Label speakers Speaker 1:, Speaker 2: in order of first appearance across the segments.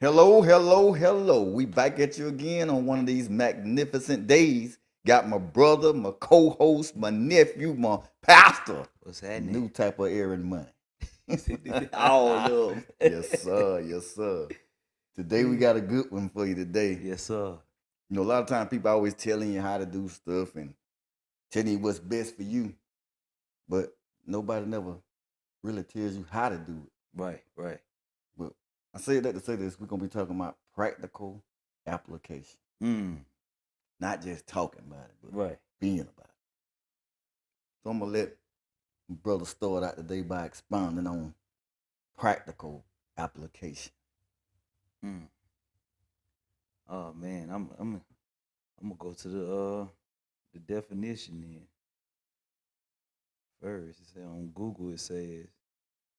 Speaker 1: Hello, hello, hello. We back at you again on one of these magnificent days. Got my brother, my co-host, my nephew, my pastor.
Speaker 2: What's happening?
Speaker 1: New type of errand money.
Speaker 2: All of
Speaker 1: Yes, sir. Yes, sir. Today we got a good one for you today.
Speaker 2: Yes, sir.
Speaker 1: You know, a lot of times people always telling you how to do stuff and telling you what's best for you, but nobody never really tells you how to do it.
Speaker 2: Right.
Speaker 1: But I say that to say this, we're gonna be talking about practical application. Not just talking about it, but
Speaker 2: Right.
Speaker 1: being about it. So I'm gonna let brother start out today by expounding on practical application.
Speaker 2: Mm. Oh man, I'm gonna go to the definition then. First, it says on Google it says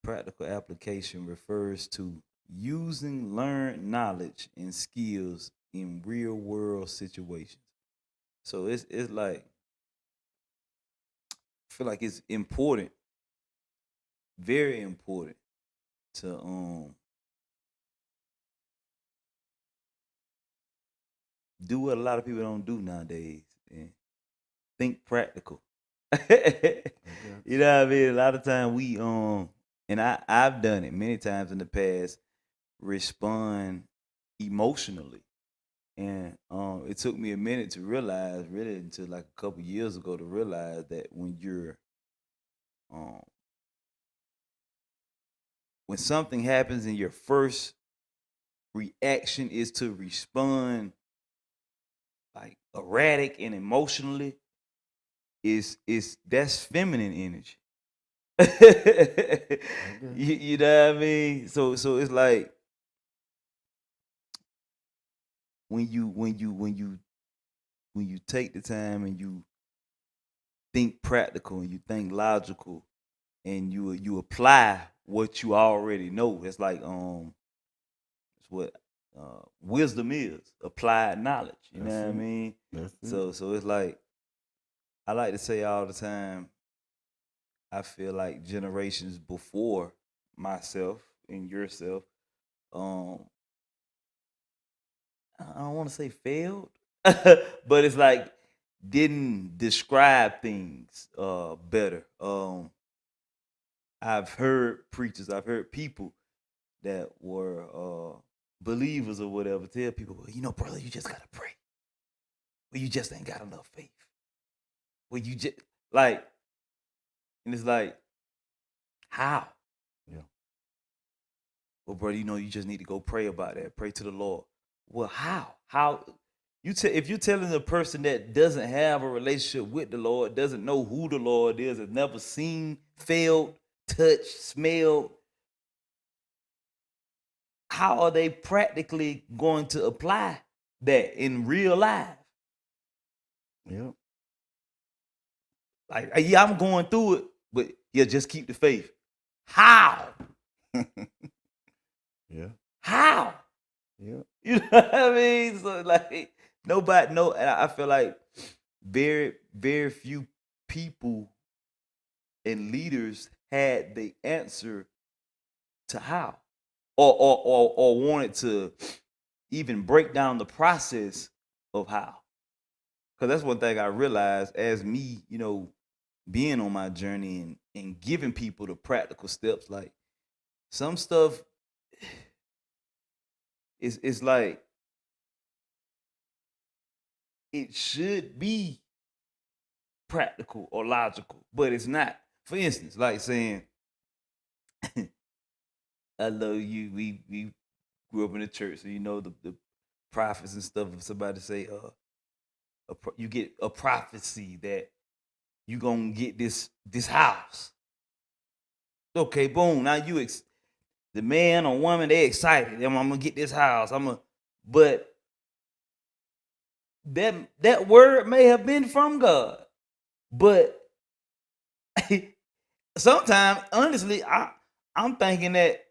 Speaker 2: practical application refers to using learned knowledge and skills in real world situations. So it's like I feel like it's important, very important to do what a lot of people don't do nowadays and think practical. You know what I mean? A lot of time we and I've done it many times in the past, respond emotionally. And it took me a minute to realize, really until like a couple years ago, to realize that um when something happens and your first reaction is to respond like erratic and emotionally, is that's feminine energy. You know what I mean? So it's like when you take the time and you think practical and you think logical and you apply what you already know. It's like it's what wisdom is, applied knowledge. You know what I mean?
Speaker 1: That's it.
Speaker 2: So it's like I like to say all the time, I feel like generations before myself and yourself, um, I don't want to say failed, but it's like didn't describe things better. I've heard preachers, I've heard people that were believers or whatever tell people, well, brother, you just gotta pray. Well, you just ain't got enough faith. Well, you just like, and it's like, how?
Speaker 1: Yeah.
Speaker 2: Well, brother, you just need to go pray about that. Pray to the Lord. Well, how? How? If you're telling a person that doesn't have a relationship with the Lord, doesn't know who the Lord is, has never seen, felt, touched, smelled, how are they practically going to apply that in real life?
Speaker 1: Yeah.
Speaker 2: Like, yeah, I'm going through it, but yeah, just keep the faith. How?
Speaker 1: Yeah.
Speaker 2: How?
Speaker 1: Yeah.
Speaker 2: You know what I mean? So like nobody know, and I feel like very, very few people and leaders had the answer to how. Or wanted to even break down the process of how. Because that's one thing I realized as me, being on my journey and giving people the practical steps. Like some stuff is like it should be practical or logical, but it's not. For instance, like saying, I love you. We grew up in the church, so the prophets and stuff. If somebody say, you get a prophecy that you gonna get this house. Okay, boom. Now the man or woman, they excited. I'm gonna get this house. But that word may have been from God, but sometimes, honestly, I'm thinking that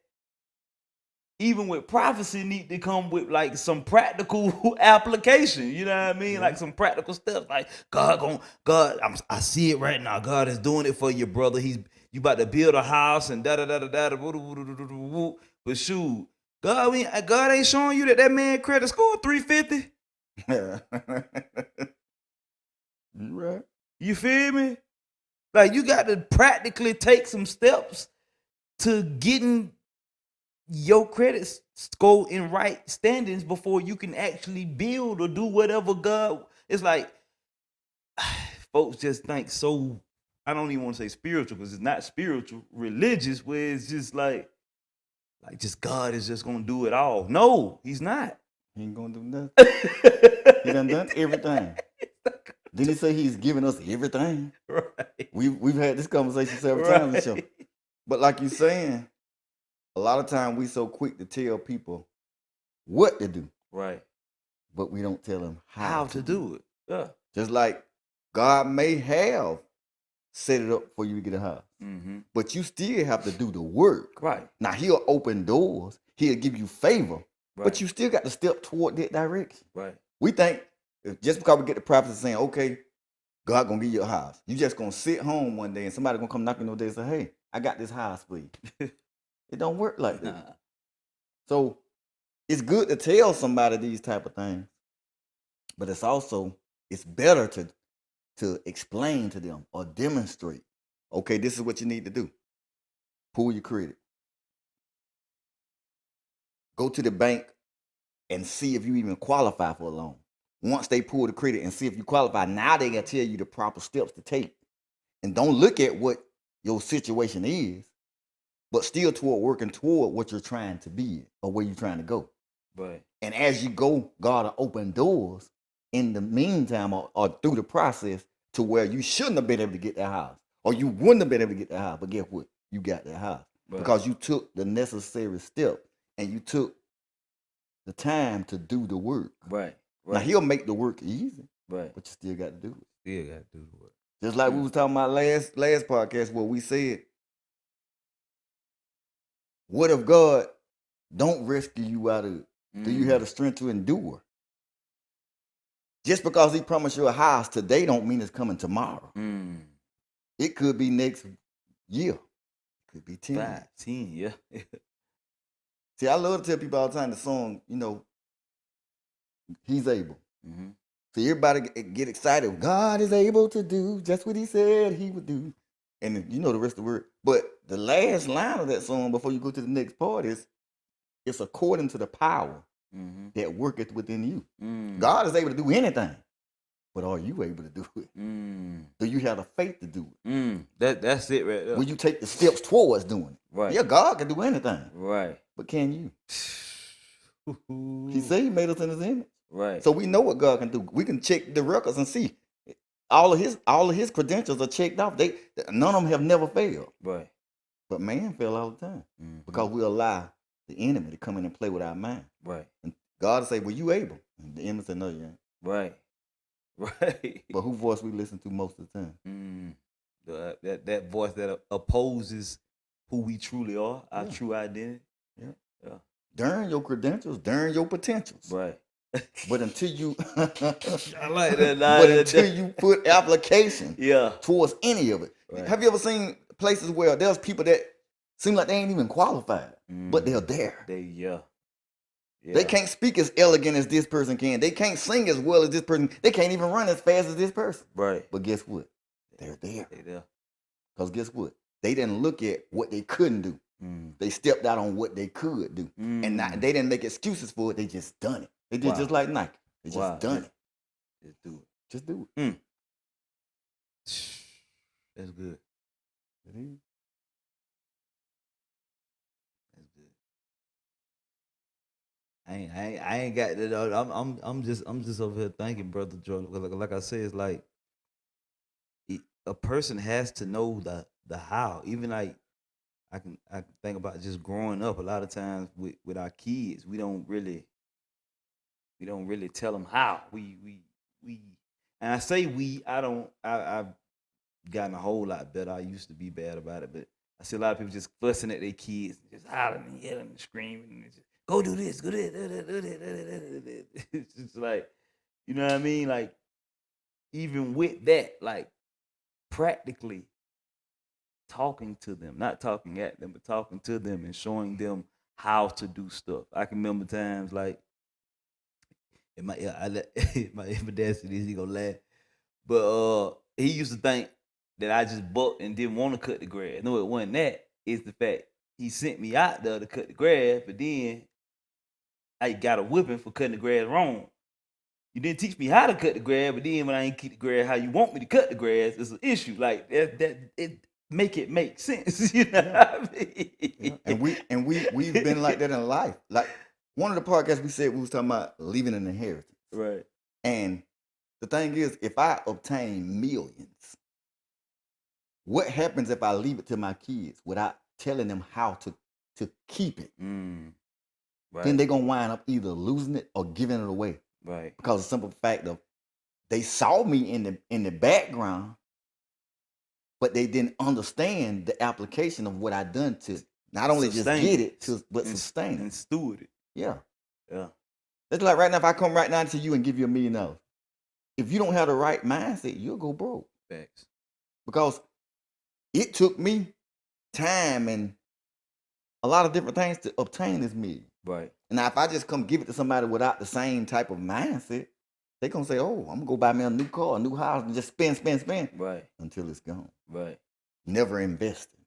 Speaker 2: even with prophecy, need to come with like some practical application. You know what I mean?
Speaker 1: Yeah.
Speaker 2: Like some practical stuff. Like I see it right now. God is doing it for your brother. You about to build a house and da da da da da. But shoot, God ain't showing you that man credit score 350.
Speaker 1: You right.
Speaker 2: You feel me? Like you got to practically take some steps to getting your credit score in right standings before you can actually build or do whatever God. It's like folks just think so. I don't even want to say spiritual because it's not spiritual, religious, where it's just like just God is just gonna do it all. No, He's not.
Speaker 1: He ain't gonna do nothing. He done everything. Didn't he say he's giving us everything?
Speaker 2: Right.
Speaker 1: We've had this conversation several times on the show. But like you're saying, a lot of times we so quick to tell people what to do.
Speaker 2: Right.
Speaker 1: But we don't tell them
Speaker 2: How to do it. Yeah.
Speaker 1: Just like God may have set it up for you to get a house.
Speaker 2: Mm-hmm.
Speaker 1: But you still have to do the work.
Speaker 2: Right.
Speaker 1: Now he'll open doors. He'll give you favor.
Speaker 2: Right.
Speaker 1: But you still got to step toward that direction.
Speaker 2: Right.
Speaker 1: We think just because we get the prophecy saying, okay, God gonna give you a house, you just gonna sit home one day and somebody gonna come knocking on your door and say, hey, I got this house for you. It don't work like that.
Speaker 2: Nah.
Speaker 1: So it's good to tell somebody these type of things, but it's better to explain to them or demonstrate. Okay, this is what you need to do. Pull your credit. Go to the bank and see if you even qualify for a loan. Once they pull the credit and see if you qualify, now they can tell you the proper steps to take. And don't look at what your situation is, but still working toward what you're trying to be or where you're trying to go.
Speaker 2: Right.
Speaker 1: And as you go, God will open doors in the meantime or through the process to where you shouldn't have been able to get that house. Or you wouldn't have been able to get that house. But guess what? You got that house. Right. Because you took the necessary step and you took the time to do the work.
Speaker 2: Right.
Speaker 1: Now he'll make the work easy.
Speaker 2: Right.
Speaker 1: But you still got to do it.
Speaker 2: Still got to do the work.
Speaker 1: Just like we was talking about last podcast where we said, what if God don't rescue you out of it? Do you have the strength to endure? Just because he promised you a house today don't mean it's coming tomorrow. It could be next year. It could be 10.
Speaker 2: 5, 10, yeah.
Speaker 1: See, I love to tell people all the time the song, he's able.
Speaker 2: Mm-hmm.
Speaker 1: See, everybody get excited. God is able to do just what he said he would do. And you know the rest of the word. But the last line of that song before you go to the next part is, it's according to the power that worketh within you. God is able to do anything. But are you able to do it? Do you have the faith to do
Speaker 2: it? That's it right there.
Speaker 1: Will you take the steps towards doing it?
Speaker 2: Right.
Speaker 1: Yeah, God can do anything.
Speaker 2: Right.
Speaker 1: But can you? He said he made us in his image.
Speaker 2: Right.
Speaker 1: So we know what God can do. We can check the records and see all of his credentials are checked off. None of them have never failed.
Speaker 2: Right.
Speaker 1: But man fail all the time because we allow the enemy to come in and play with our mind.
Speaker 2: Right.
Speaker 1: And God will say, "Well, you able?" And the enemy say, "No, you ain't."
Speaker 2: Right. Right.
Speaker 1: But whose voice we listen to most of the time?
Speaker 2: That voice that opposes who we truly are, our true identity.
Speaker 1: Yeah. Darn your credentials, darn your potentials.
Speaker 2: Right.
Speaker 1: But until you,
Speaker 2: I like that.
Speaker 1: But until you put application, towards any of it.
Speaker 2: Right.
Speaker 1: Have you ever seen places where there's people that seem like they ain't even qualified, but they're there? They can't speak as elegant as this person can. They can't sing as well as this person. They can't even run as fast as this person.
Speaker 2: Right.
Speaker 1: But guess what? They're there.
Speaker 2: They're there.
Speaker 1: Because guess what? They didn't look at what they couldn't do. They stepped out on what they could do. And they didn't make excuses for it. They just done it. They did just like Nike. They just done it.
Speaker 2: Just do it.
Speaker 1: Just do it.
Speaker 2: That's good.
Speaker 1: It is.
Speaker 2: That's good. I ain't got that. I'm just over here thinking, Brother Jordan. Like I said, it's like a person has to know the how. Even like I can think about just growing up. A lot of times with our kids, we don't really tell them how. We and I say I've gotten a whole lot better. I used to be bad about it, but I see a lot of people just fussing at their kids, just hollering and yelling and screaming and just, go do this, go do that. It's just like, you know what I mean? Like, even with that, like, practically talking to them, not talking at them, but talking to them and showing them how to do stuff. I can remember times like, and my I let my dad see this, he gonna laugh. But he used to think that I just bucked and didn't want to cut the grass. No, it wasn't that. It's the fact he sent me out there to cut the grass, but then I got a whipping for cutting the grass wrong. You didn't teach me how to cut the grass, but then when I ain't keep the grass how you want me to cut the grass, it's an issue. Like that it make it make sense. You know what I mean?
Speaker 1: Yeah. And we've been like that in life. Like one of the podcasts we said we was talking about leaving an inheritance.
Speaker 2: Right.
Speaker 1: And the thing is, if I obtain millions, what happens if I leave it to my kids without telling them how to keep it?
Speaker 2: Right.
Speaker 1: Then they're gonna wind up either losing it or giving it away.
Speaker 2: Right.
Speaker 1: Because of the simple fact of they saw me in the background, but they didn't understand the application of what I done to not only just get it, but sustain it
Speaker 2: and steward it.
Speaker 1: Yeah.
Speaker 2: Yeah.
Speaker 1: It's like right now, if I come right now to you and give you $1 million, if you don't have the right mindset, you'll go broke.
Speaker 2: Facts.
Speaker 1: Because it took me time and a lot of different things to obtain this $1 million.
Speaker 2: Right.
Speaker 1: And now if I just come give it to somebody without the same type of mindset, they're gonna say, "Oh, I'm gonna go buy me a new car, a new house, and just spend,
Speaker 2: Right.
Speaker 1: until it's gone."
Speaker 2: Right.
Speaker 1: Never investing.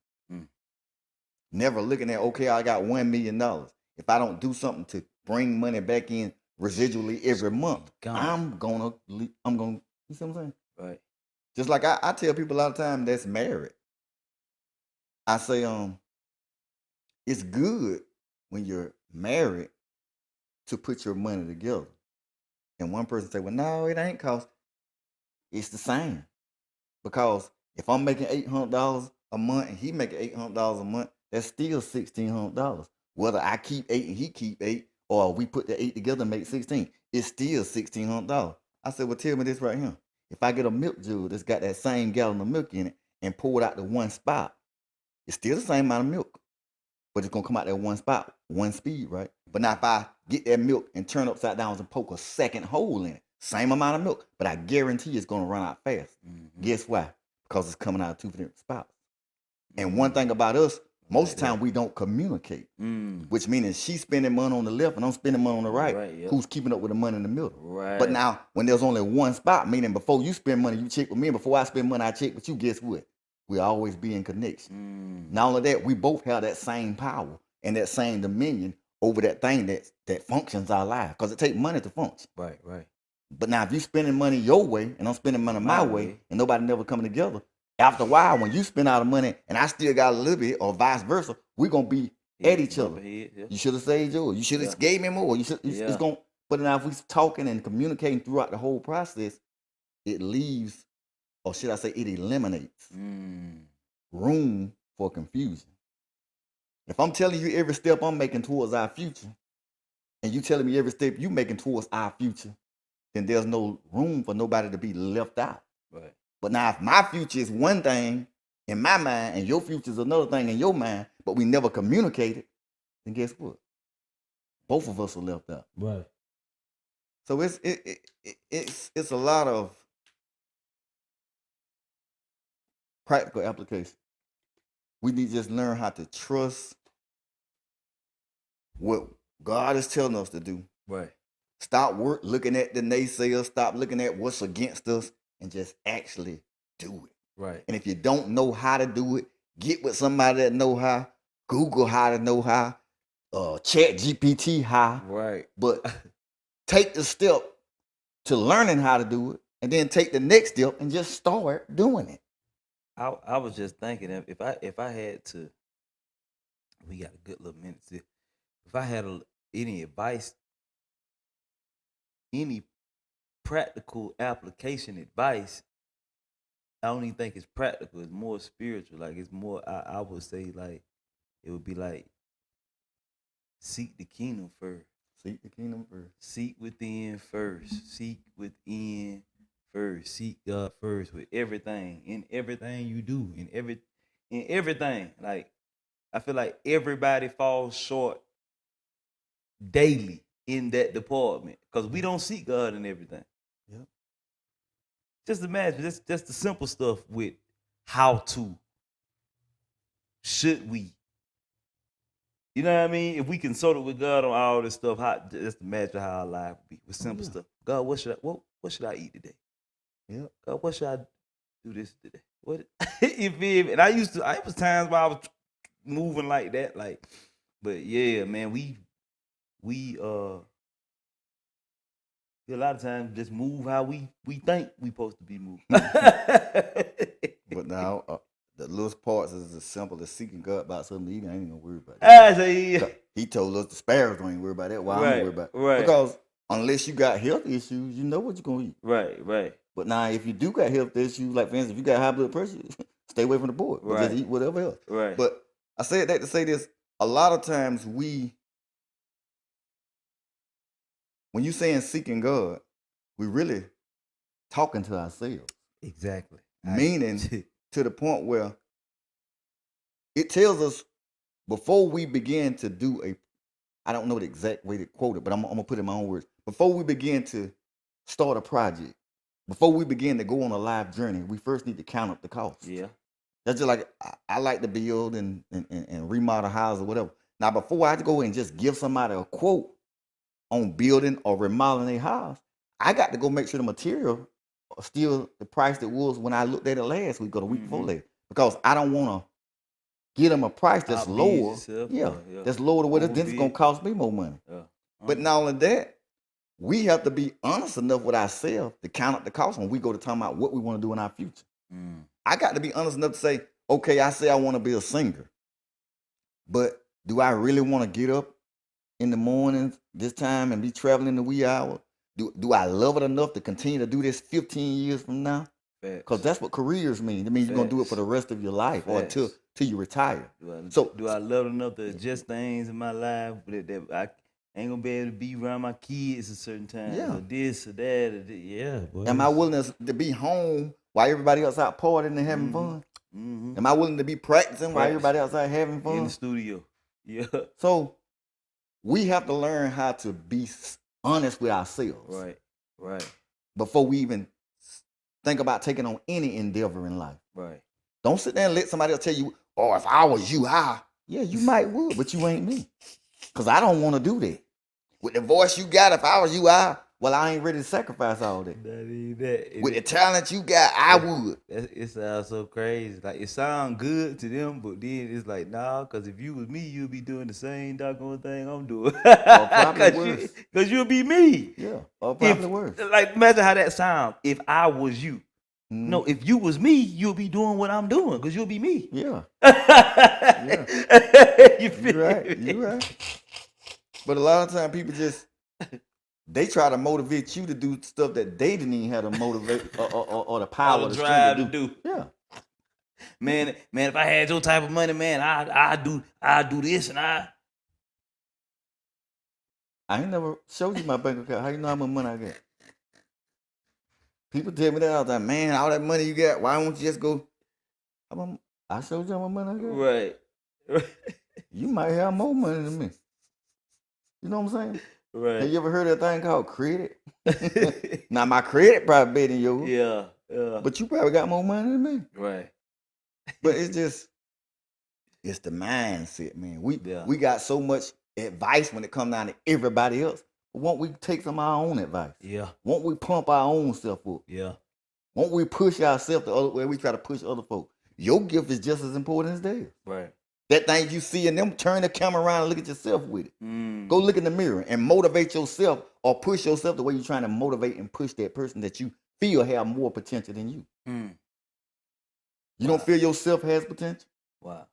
Speaker 1: Never looking at, okay, I got $1 million. If I don't do something to bring money back in residually every month, I'm gonna, you see what I'm saying?
Speaker 2: Right.
Speaker 1: Just like I tell people all the time that's married. I say, it's good when you're married to put your money together. And one person say, well, no, it ain't, cause it's the same. Because if I'm making $800 a month and he making $800 a month, that's still $1,600. Whether I keep 8 and he keep 8, or we put the 8 together and make 16, it's still $1,600. I said, well, tell me this right here. If I get a milk jug that's got that same gallon of milk in it and pour it out to one spot, it's still the same amount of milk, but it's gonna come out that one spot, one speed, right? But now if I get that milk and turn upside down and poke a second hole in it, same amount of milk, but I guarantee it's gonna run out fast. Guess why? Because it's coming out of 2 different spots. And one thing about us, most of the time we don't communicate, which means she's spending money on the left and I'm spending money on the right.
Speaker 2: Yep.
Speaker 1: Who's keeping up with the money in the middle?
Speaker 2: Right.
Speaker 1: But now, when there's only one spot, meaning before you spend money, you check with me, and before I spend money, I check with you, guess what? We always be in connection. Not only that, we both have that same power and that same dominion over that thing that functions our life, because it takes money to function.
Speaker 2: Right.
Speaker 1: But now if you spending money your way and I'm spending money my way and nobody never coming together, after a while, when you spend all the money and I still got a little bit, or vice versa, we're gonna be at each other. You should have saved yours. You should have gave me more. It's gonna. But now if we talking and communicating throughout the whole process, it leaves, or should I say, it eliminates room for confusion. If I'm telling you every step I'm making towards our future, and you telling me every step you making towards our future, then there's no room for nobody to be left out.
Speaker 2: Right.
Speaker 1: But now if my future is one thing in my mind and your future is another thing in your mind, but we never communicated, then guess what? Both of us are left out.
Speaker 2: Right.
Speaker 1: So it's a lot of practical application. We need to just learn how to trust what God is telling us to do.
Speaker 2: Right.
Speaker 1: Stop looking at the naysayers. Stop looking at what's against us, and just actually do it.
Speaker 2: Right.
Speaker 1: And if you don't know how to do it, get with somebody that know how. Google how to know how. Chat GPT how.
Speaker 2: Right.
Speaker 1: But take the step to learning how to do it, and then take the next step and just start doing it.
Speaker 2: I was just thinking, if I had to, we got a good little minute here. If I had any advice, any practical application advice, I don't even think it's practical. It's more spiritual. Like, it's more, I would say, like, it would be like, seek the kingdom first.
Speaker 1: Seek the kingdom first.
Speaker 2: Seek within first. Seek within first. Seek God first with everything. In everything you do. In everything. Like, I feel like everybody falls short daily in that department, because we don't seek God in everything.
Speaker 1: Yep.
Speaker 2: Just imagine, just the simple stuff with how to, should we, You know what I mean? If we consulted with God on all this stuff, just imagine how our life would be with simple stuff. God, what should I eat today?
Speaker 1: Yeah.
Speaker 2: God, what should I do this today? What you feel me? And I was times where I was moving like that, but yeah, man, we a lot of times just move how we think we supposed to be moving.
Speaker 1: But now the little parts is as simple as seeking God about something to eat. I ain't gonna worry about
Speaker 2: I
Speaker 1: that.
Speaker 2: say,
Speaker 1: He told us the sparrows don't even worry about that. Why I'm gonna worry about it?
Speaker 2: right,
Speaker 1: Because unless you got health issues, you know what you're gonna eat.
Speaker 2: right.
Speaker 1: But now if you do got health issues, like for instance, if you got high blood pressure, stay away from the pork. But just
Speaker 2: Right.
Speaker 1: eat whatever else.
Speaker 2: Right.
Speaker 1: But I said that to say this. A lot of times when you saying seeking God, we really talking to ourselves.
Speaker 2: Exactly.
Speaker 1: Meaning to the point where it tells us before we begin to do I don't know the exact way to quote it, but I'm gonna put it in my own words. Before we begin to start a project, before we begin to go on a life journey, we first need to count up the cost.
Speaker 2: Yeah.
Speaker 1: That's just like I like to build and remodel houses or whatever. Now, before I go and just give somebody a quote on building or remodeling a house, I got to go make sure the material are still the price it was when I looked at it last week or the week before last. Because I don't want to get them a price that's lower. That's lower to what it's going to cost me more money. But not only that, we have to be honest enough with ourselves to count up the cost when we go to talk about what we want to do in our future. I got to be honest enough to say, okay, I say I want to be a singer, but do I really want to get up in the mornings this time and be traveling in the wee hour? Do I love it enough to continue to do this 15 years from now? Because that's what careers mean. It means you're going to do it for the rest of your life or till you retire.
Speaker 2: Do I love it enough to adjust things in my life that I ain't going to be able to be around my kids at certain times or this or that? Boy.
Speaker 1: Am I willing to be home while everybody else out partying and having fun? Am I willing to be practicing while everybody else out having fun?
Speaker 2: In the studio. Yeah.
Speaker 1: So we have to learn how to be honest with ourselves.
Speaker 2: Right.
Speaker 1: Before we even think about taking on any endeavor in life.
Speaker 2: Right.
Speaker 1: Don't sit there and let somebody else tell you, oh, if I was you, yeah, you might would, but you ain't me. Because I don't want to do that. With the voice you got, if I was you, well, I ain't ready to sacrifice all that. With the talent you got, I would.
Speaker 2: It sounds so crazy. Like, it sounds good to them, but then it's like, nah, because if you was me, you'd be doing the same doggone thing I'm doing.
Speaker 1: Or probably worse.
Speaker 2: Because you'll be me.
Speaker 1: Yeah, or probably worse.
Speaker 2: Like, imagine how that sounds if I was you. No, if you was me, you'll be doing what I'm doing because you'll be me.
Speaker 1: Yeah.
Speaker 2: You're
Speaker 1: right. But a lot of times people they try to motivate you to do stuff that they didn't even have to motivate or the power or the
Speaker 2: drive
Speaker 1: strength
Speaker 2: to do.
Speaker 1: Yeah.
Speaker 2: Man, if I had your type of money, man, I do this and I
Speaker 1: ain't never showed you my bank account. How you know how much money I got? People tell me that all the time. Man, all that money you got, why won't you just go? I showed you how much money I got.
Speaker 2: Right.
Speaker 1: You might have more money than me. You know what I'm saying?
Speaker 2: Right.
Speaker 1: Have you ever heard of that thing called credit? Now my credit probably better than yours.
Speaker 2: Yeah.
Speaker 1: But you probably got more money than me.
Speaker 2: Right.
Speaker 1: But it's the mindset, man. We got so much advice when it comes down to everybody else. But won't we take some of our own advice?
Speaker 2: Yeah.
Speaker 1: Won't we pump our own self up?
Speaker 2: Yeah.
Speaker 1: Won't we push ourselves the other way we try to push other folks? Your gift is just as important as theirs.
Speaker 2: Right.
Speaker 1: That thing you see in them, turn the camera around and look at yourself with it. Go look in the mirror and motivate yourself or push yourself the way you're trying to motivate and push that person that you feel have more potential than you. You don't feel yourself has potential?
Speaker 2: Wow.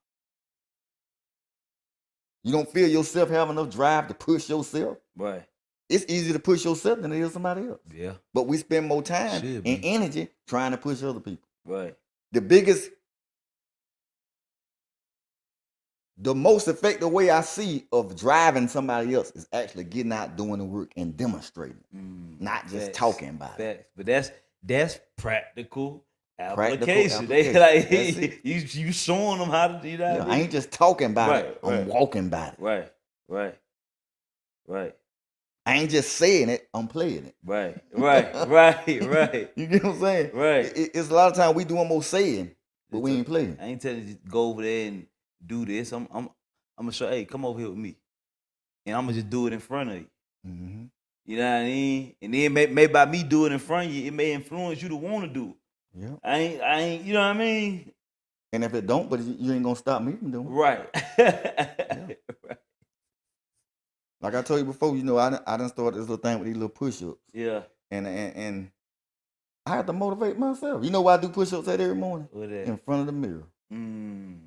Speaker 1: You don't feel yourself have enough drive to push yourself?
Speaker 2: Right.
Speaker 1: It's easier to push yourself than it is somebody else.
Speaker 2: Yeah.
Speaker 1: But we spend more time and energy trying to push other people.
Speaker 2: Right.
Speaker 1: The most effective way I see of driving somebody else is actually getting out, doing the work, and demonstrating, not just talking about it.
Speaker 2: But that's practical application. You showing them how to do that.
Speaker 1: I ain't just talking about it. I'm walking by it.
Speaker 2: Right.
Speaker 1: I ain't just saying it. I'm playing it.
Speaker 2: Right.
Speaker 1: You get what I'm saying?
Speaker 2: Right.
Speaker 1: It's a lot of times we do almost saying, but we ain't playing.
Speaker 2: I ain't telling you to go over there and do this. I'm gonna show, hey, come over here with me, and I'm gonna just do it in front of you.
Speaker 1: Mm-hmm.
Speaker 2: You know what I mean? And then maybe by me doing it in front of you, it may influence you to want to do it.
Speaker 1: Yeah.
Speaker 2: I ain't. You know what I mean?
Speaker 1: And if it don't, but you ain't gonna stop me from doing it.
Speaker 2: Right.
Speaker 1: Yeah.
Speaker 2: Right.
Speaker 1: Like I told you before, I done started this little thing with these little push-ups.
Speaker 2: Yeah.
Speaker 1: And I have to motivate myself. You know why I do push-ups at every morning?
Speaker 2: What that?
Speaker 1: In front of the mirror.
Speaker 2: Mm.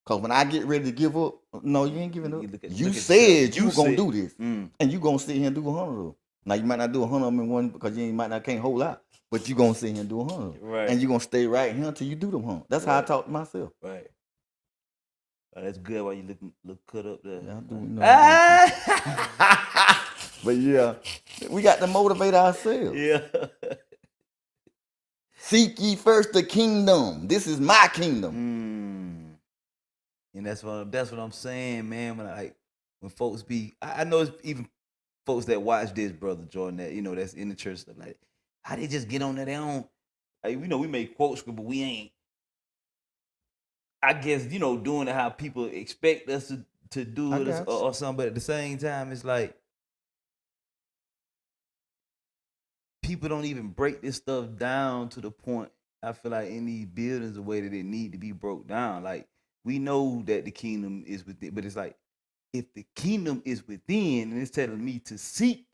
Speaker 1: Cause when I get ready to give up, no, you ain't giving up. You
Speaker 2: look at
Speaker 1: said
Speaker 2: yourself.
Speaker 1: you were gonna do this,
Speaker 2: Mm.
Speaker 1: and you gonna sit here and do 100 of them. Now you might not do 100 of them in one because you might not can't hold out, but you gonna sit here and do 100 of them,
Speaker 2: Right.
Speaker 1: and you gonna stay right here until you do them 100. That's how I
Speaker 2: Right.
Speaker 1: talk to myself.
Speaker 2: Right. Oh, that's good. Why you look cut up there?
Speaker 1: Yeah, I do know.
Speaker 2: Ah!
Speaker 1: But yeah, we got to motivate ourselves.
Speaker 2: Yeah.
Speaker 1: Seek ye first the kingdom. This is my kingdom.
Speaker 2: And that's what I'm saying, man. When folks be, I know it's even folks that watch this, brother Jordan, that that's in the church stuff like, how they just get on that they own. Like, we make quotes, but we ain't. I guess doing it how people expect us to do it or something. But at the same time, it's like people don't even break this stuff down to the point. I feel like in these buildings, the way that it need to be broke down. Like, we know that the kingdom is within, but it's like, if the kingdom is within and it's telling me to seek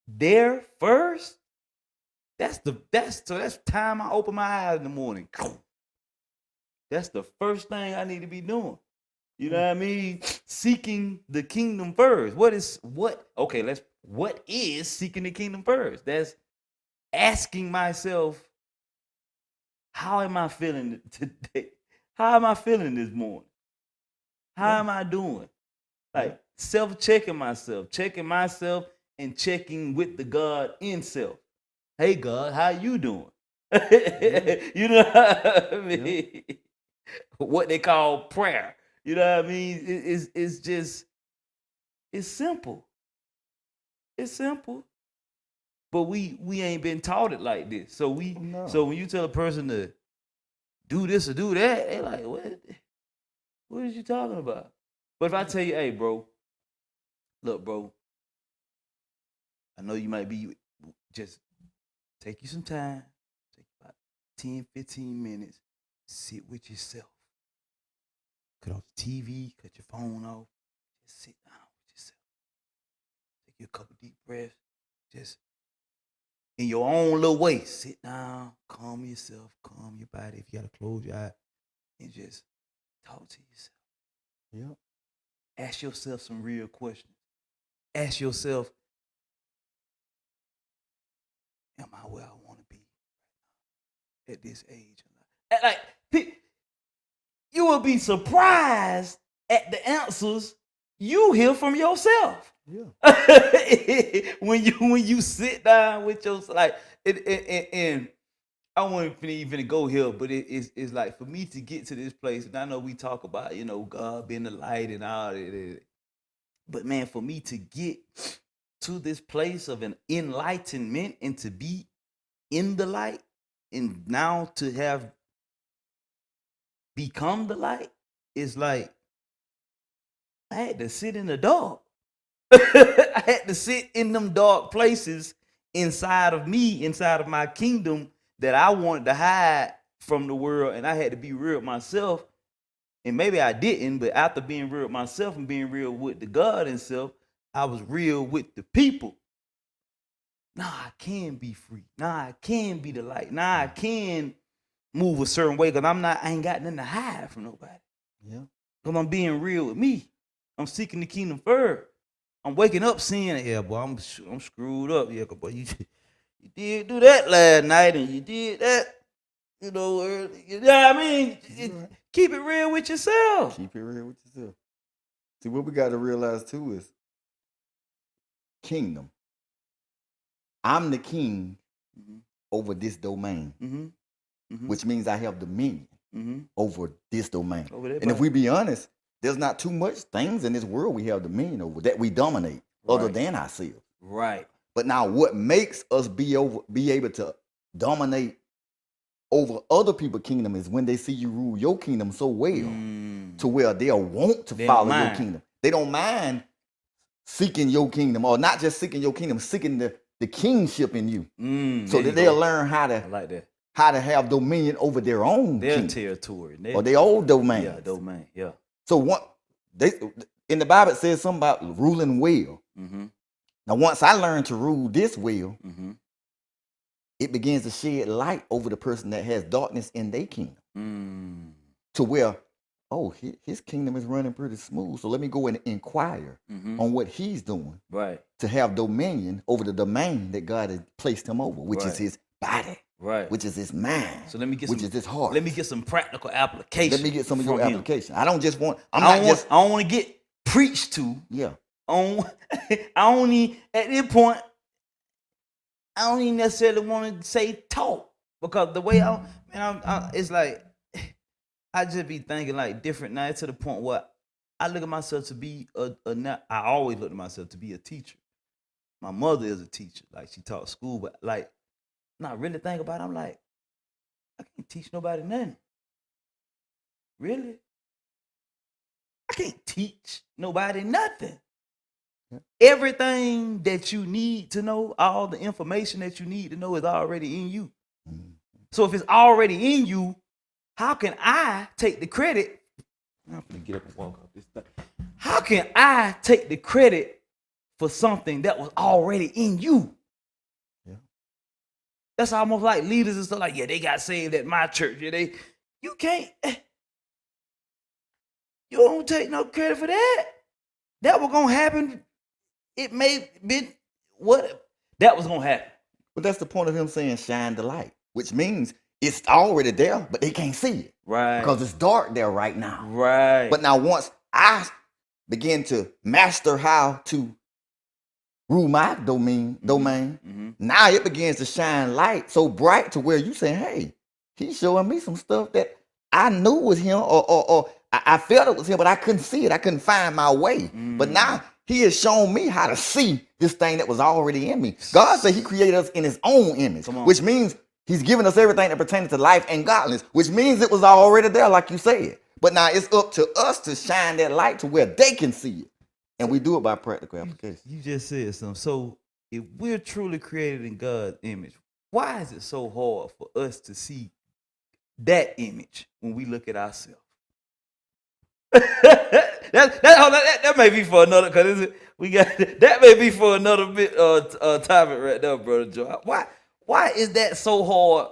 Speaker 2: there first, that's time I open my eyes in the morning. That's the first thing I need to be doing. You know what I mean? Seeking the kingdom first. What is seeking the kingdom first? That's asking myself, how am I feeling today? How am I feeling this morning? How am I doing? Like, self-checking myself, checking myself, and checking with the God in self. Hey, God, how you doing? You know what I mean? What they call prayer. You know what I mean? It's just, it's simple. It's simple. But we ain't been taught it like this. So when you tell a person to do this or do that, they like, what is you talking about? But if I tell you, hey, bro, look, bro, I know you might be, just take you some time, take about 10, 15 minutes, sit with yourself. Cut off the TV, cut your phone off, just sit down with yourself. Take you a couple deep breaths, just in your own little way, sit down, calm yourself, calm your body. If you gotta close your eye and just talk to yourself.
Speaker 1: Yep.
Speaker 2: Ask yourself some real questions. Ask yourself, am I where I want to be at this age? Like, you will be surprised at the answers you hear from yourself. Yeah. when you sit down with yourself, like, and I won't even go here, but it's like, for me to get to this place, and I know we talk about God being the light and all that, but man, for me to get to this place of an enlightenment and to be in the light, and now to have become the light, is like, I had to sit in the dark. I had to sit in them dark places inside of me, inside of my kingdom, that I wanted to hide from the world, and I had to be real with myself. And maybe I didn't, but after being real with myself and being real with the God himself, I was real with the people. Nah, I can be free. Nah, I can be the light. Nah, I can move a certain way, because I ain't got nothing to hide from nobody.
Speaker 1: Yeah.
Speaker 2: Because I'm being real with me. I'm seeking the kingdom first. I'm waking up seeing, yeah, boy, I'm screwed up. Yeah, boy, you did do that last night, and you did that, you know what I mean?
Speaker 1: Right.
Speaker 2: Keep it real with yourself.
Speaker 1: Keep it real with yourself. See, what we got to realize too is kingdom. I'm the king over this domain, which means I have dominion over this domain. And if we be honest, there's not too much things in this world we have dominion over that we dominate, other than ourselves. Right. But now, what makes us be able to dominate over other people's kingdom is when they see you rule your kingdom so well to where they'll want to follow your kingdom. They don't mind seeking your kingdom, or not just seeking your kingdom, seeking the kingship in you. So that they'll learn how to have dominion over their own kingdom,
Speaker 2: territory,
Speaker 1: or their own domain.
Speaker 2: Yeah, domain. Yeah.
Speaker 1: So in the Bible it says something about ruling well. Now, once I learned to rule this well, it begins to shed light over the person that has darkness in their kingdom, to where, oh, his kingdom is running pretty smooth. So let me go and inquire on what he's doing,
Speaker 2: right,
Speaker 1: to have dominion over the domain that God has placed him over, which is his body,
Speaker 2: right,
Speaker 1: which is his mind,
Speaker 2: so let me get
Speaker 1: which is his heart.
Speaker 2: Let me get some practical application.
Speaker 1: Let me get some of your application. I don't just want.
Speaker 2: I don't want to get preached to.
Speaker 1: Yeah.
Speaker 2: I don't need, at this point, I don't even necessarily want to say talk, because the way it's like I just be thinking like different now, to the point where I look at myself to be I always look at myself to be a teacher. My mother is a teacher, like she taught school, but like not really think about it, I'm like, I can't teach nobody nothing. Really? I can't teach nobody nothing. Everything that you need to know, all the information that you need to know is already in you. So if it's already in you, how can I take the credit? I'm gonna get up and walk up this thing. How can I take the credit for something that was already in you?
Speaker 1: Yeah.
Speaker 2: That's almost like leaders and stuff like, yeah, they got saved at my church. Yeah, you can't, you don't take no credit for that. That was gonna happen. It may be what that was gonna happen.
Speaker 1: But that's the point of him saying shine the light, which means it's already there, but they can't see it.
Speaker 2: Right.
Speaker 1: Because it's dark there right now.
Speaker 2: Right.
Speaker 1: But now once I begin to master how to rule my domain, now it begins to shine light so bright to where you say, hey, he's showing me some stuff that I knew was him, or I felt it was him, but I couldn't see it. I couldn't find my way. But now he has shown me how to see this thing that was already in me. God said he created us in his own image, which means he's given us everything that pertains to life and godliness, which means it was already there, like you said. But now it's up to us to shine that light to where they can see it. And we do it by practical application.
Speaker 2: You just said something. So if we're truly created in God's image, why is it so hard for us to see that image when we look at ourselves? that may be for another, because we got that may be for another bit topic right there, brother Joe. Why is that so hard?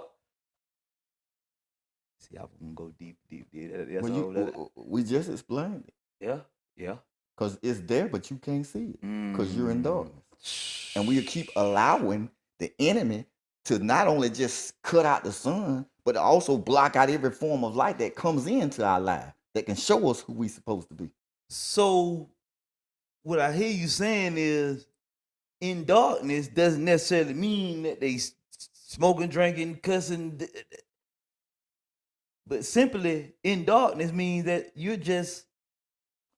Speaker 2: See, I'm gonna go deep.
Speaker 1: We just explained it.
Speaker 2: Yeah.
Speaker 1: Because it's there, but you can't see it because you're in darkness. And we keep allowing the enemy to not only just cut out the sun, but also block out every form of light that comes into our life that can show us who we're supposed to be.
Speaker 2: So what I hear you saying is, in darkness doesn't necessarily mean that they smoking, drinking, cussing, but simply in darkness means that you're just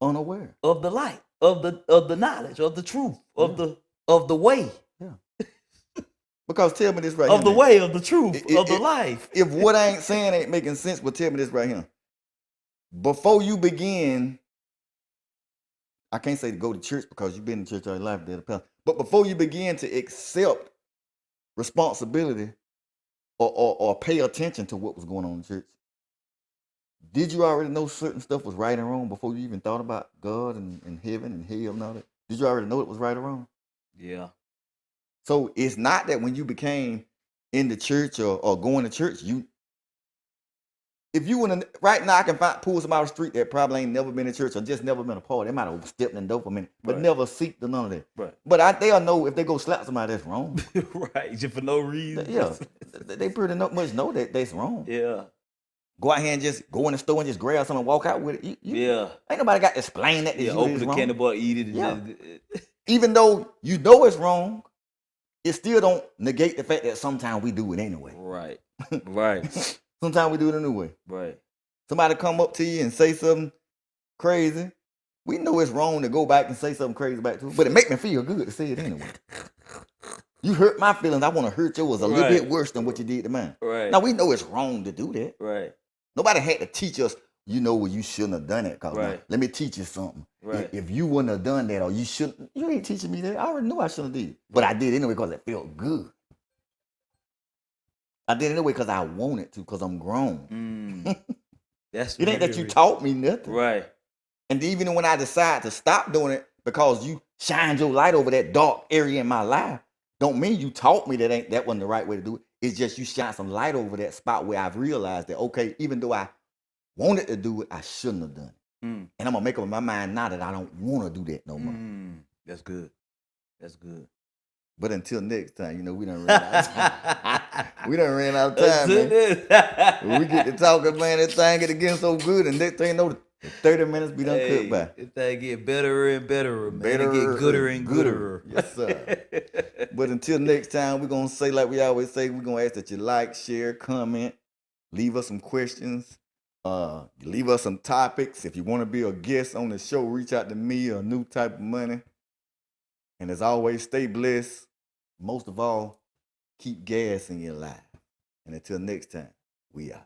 Speaker 1: unaware
Speaker 2: of the light, of the knowledge, of the truth, of the way.
Speaker 1: Yeah. Because tell me this right
Speaker 2: here. Of the
Speaker 1: man.
Speaker 2: way, of the truth, of the life.
Speaker 1: If what I ain't saying ain't making sense, but tell me this right here. Before you begin, I can't say to go to church because you've been in church all your life, but before you begin to accept responsibility or pay attention to what was going on in church, did you already know certain stuff was right and wrong before you even thought about God and heaven and hell and all that? Did you already know it was right or wrong?
Speaker 2: Yeah.
Speaker 1: So it's not that when you became in the church or going to church, if you want to, right now I can pull somebody off the street that probably ain't never been in church or just never been a part. They might have stepped in the door for a minute, but never seeked none of that.
Speaker 2: Right.
Speaker 1: But they'll know if they go slap somebody that's wrong.
Speaker 2: Right, just for no reason.
Speaker 1: Yeah, they pretty much know that that's wrong.
Speaker 2: Yeah.
Speaker 1: Go out here and just go in the store and just grab something and walk out with it.
Speaker 2: Yeah.
Speaker 1: Ain't nobody got to explain that to you.
Speaker 2: Open the candy bar, eat it.
Speaker 1: Yeah. Even though you know it's wrong, it still don't negate the fact that sometimes we do it anyway.
Speaker 2: Right. Right.
Speaker 1: Sometimes we do it anyway.
Speaker 2: Right.
Speaker 1: Somebody come up to you and say something crazy. We know it's wrong to go back and say something crazy back to them, but it make me feel good to say it anyway. You hurt my feelings. I want to hurt yours a little bit
Speaker 2: Right.
Speaker 1: worse than what you did to mine.
Speaker 2: Right.
Speaker 1: Now we know it's wrong to do that.
Speaker 2: Right.
Speaker 1: Nobody had to teach us. You know what? You shouldn't have done it. Cause now,
Speaker 2: Right.
Speaker 1: let me teach you something.
Speaker 2: Right.
Speaker 1: If you wouldn't have done that, or you shouldn't, you ain't teaching me that. I already knew I shouldn't have did it, but I did anyway because it felt good. I did it anyway because I wanted to, because I'm grown.
Speaker 2: That's
Speaker 1: It ain't that you
Speaker 2: very-
Speaker 1: taught me nothing.
Speaker 2: Right.
Speaker 1: And even when I decide to stop doing it because you shined your light over that dark area in my life, don't mean you taught me that wasn't the right way to do it. It's just you shine some light over that spot where I've realized that, okay, even though I wanted to do it, I shouldn't have done it. And I'm gonna make up my mind now that I don't want to do that no more.
Speaker 2: That's good. That's good.
Speaker 1: But until next time, you know, we done ran out of time. We done ran out of time, man. When we get to talking, man, that thing get getting so good, and next thing you know, the 30 minutes be done cut by.
Speaker 2: That thing get better and better, man.
Speaker 1: Better
Speaker 2: It get gooder and gooder.
Speaker 1: Yes, sir. But until next time, we're gonna say like we always say, we're gonna ask that you like, share, comment, leave us some questions, leave us some topics. If you want to be a guest on the show, reach out to me or New Type of Money. And as always, stay blessed. Most of all, keep gas in your life. And until next time, we out.